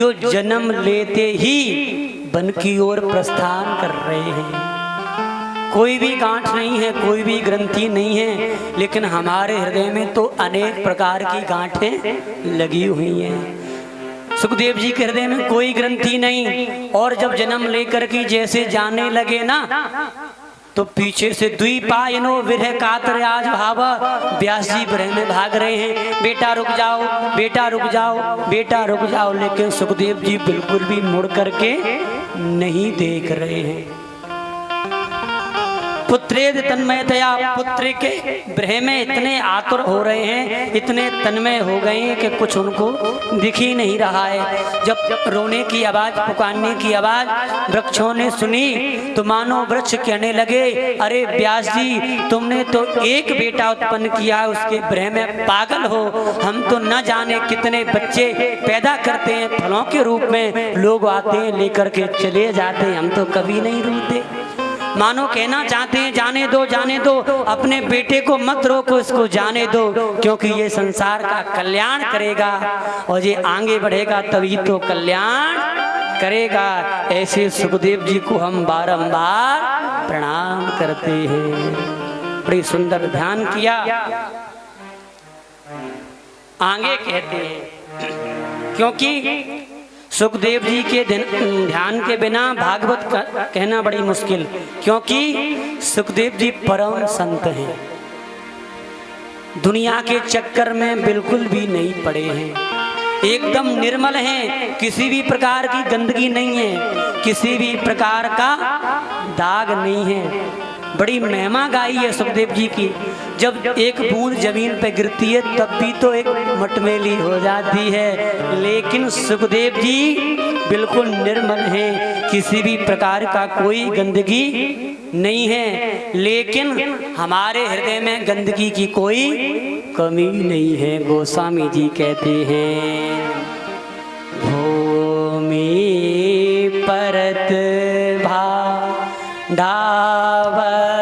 जो जन्म लेते ही वन की ओर प्रस्थान कर रहे हैं। कोई भी गांठ नहीं है, कोई भी ग्रंथि नहीं है, लेकिन हमारे हृदय में तो अनेक प्रकार की गांठें लगी हुई हैं। सुखदेव जी के हृदय में कोई ग्रंथि नहीं, और जब जन्म लेकर के जैसे जाने लगे ना, तो पीछे से द्विपायनो विरह कातर आज भावा, व्यास जी विरह में भाग रहे हैं, बेटा रुक जाओ, बेटा रुक जाओ, बेटा रुक जाओ। लेकिन सुखदेव जी बिल्कुल भी मुड़ करके नहीं देख रहे हैं। पुत्रेद तन्मयतया, पुत्र के विरह में इतने आतुर हो रहे हैं, इतने तन्मय हो गए हैं कि कुछ उनको दिख ही नहीं रहा है। जब रोने की आवाज, पुकारने की आवाज वृक्षों ने सुनी, तो मानो वृक्ष कहने लगे, अरे व्यास जी, तुमने तो एक बेटा उत्पन्न किया, उसके विरह में पागल हो। हम तो न जाने कितने बच्चे पैदा करते हैं फलों के रूप में, लोग आते हैं लेकर के चले जाते हैं, हम तो कभी नहीं रोते। मानो कहना चाहते हैं, जाने दो, जाने दो, अपने बेटे को मत रोको, इसको जाने दो, क्योंकि ये संसार का कल्याण करेगा, और ये आगे बढ़ेगा तभी तो कल्याण करेगा। ऐसे सुखदेव जी को हम बारंबार प्रणाम करते हैं। बड़ी सुंदर ध्यान किया। आगे कहते हैं, क्योंकि सुखदेव जी के ध्यान के बिना भागवत कहना बड़ी मुश्किल, क्योंकि सुखदेव जी परम संत हैं, दुनिया के चक्कर में बिल्कुल भी नहीं पड़े हैं, एकदम निर्मल हैं, किसी भी प्रकार की गंदगी नहीं है, किसी भी प्रकार का दाग नहीं है। बड़ी महिमा गाई है सुखदेव जी की। जब एक बूंद जमीन पे गिरती है तब भी तो एक मटमेली हो जाती है, लेकिन सुखदेव जी बिल्कुल निर्मल हैं, किसी भी प्रकार का कोई गंदगी नहीं है, लेकिन हमारे हृदय में गंदगी की कोई कमी नहीं है। गोस्वामी जी कहते हैं, भूमि परत डावर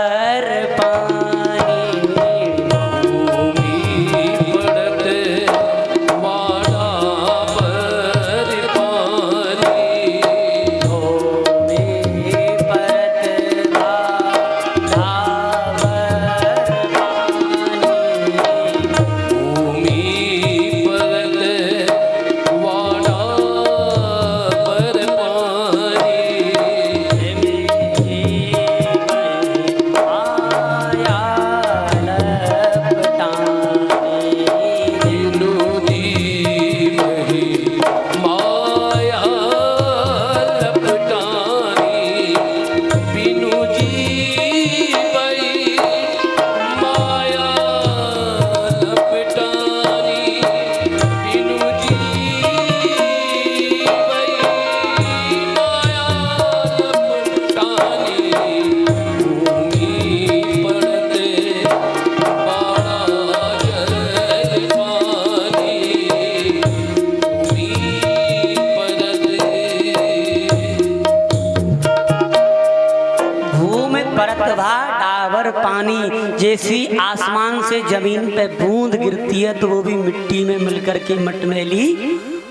जैसी आसमान से जमीन पे बूंद गिरती है तो वो भी मिट्टी में मिलकर के मटमैली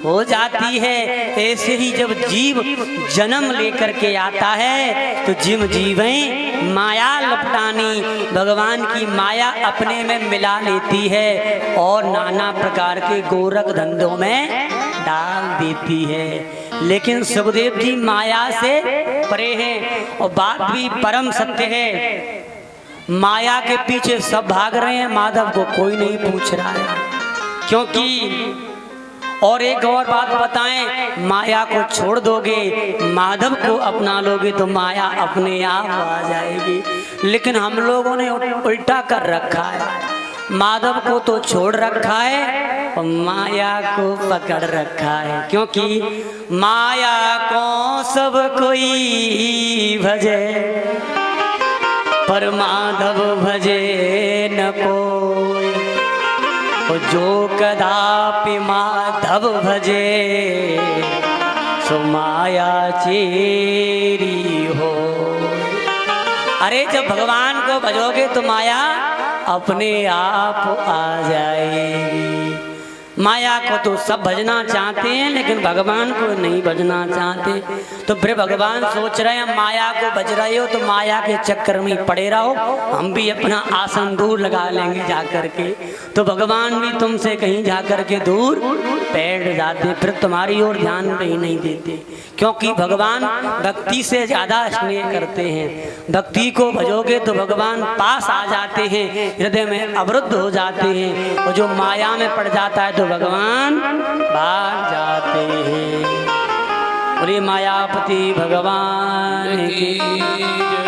हो जाती है। ऐसे ही जब जीव जन्म लेकर के आता है तो जिम जीवें माया लपटानी, भगवान की माया अपने में मिला लेती है और नाना प्रकार के गोरख धंधों में डाल देती है। लेकिन सुखदेव जी माया से परे हैं, और बात भी परम सत्य है। माया के पीछे सब भाग रहे हैं, माधव को कोई नहीं पूछ रहा है, क्योंकि और एक और बात बताएं, माया को छोड़ दोगे, माधव को अपना लोगे तो माया अपने आप आ जाएगी। लेकिन हम लोगों ने उल्टा कर रखा है, माधव को तो छोड़ रखा है और माया को पकड़ रखा है, क्योंकि माया को सब कोई भजे पर माधव भजे न कोई, जो कदापि माधव भजे सो माया चेरी हो। अरे जब भगवान को भजोगे तो माया अपने आप आ जाएगी। माया को तो सब भजना चाहते हैं लेकिन भगवान को नहीं भजना चाहते। तो फिर भगवान सोच रहे हैं माया को भज रहे हो तो माया के चक्कर में पड़े रहो, हम भी अपना आसन दूर लगा लेंगे जा करके। तो भगवान भी तुमसे कहीं जा करके दूर बैठ जाते, फिर तुम्हारी ओर ध्यान भी नहीं देते, क्योंकि भगवान भक्ति से ज्यादा स्नेह करते हैं। भक्ति को भजोगे तो भगवान पास आ जाते हैं, हृदय में अवरुद्ध हो जाते हैं, और जो माया में पड़ जाता है तो भगवान भाग जाते हैं। बोलिए मायापति भगवान की।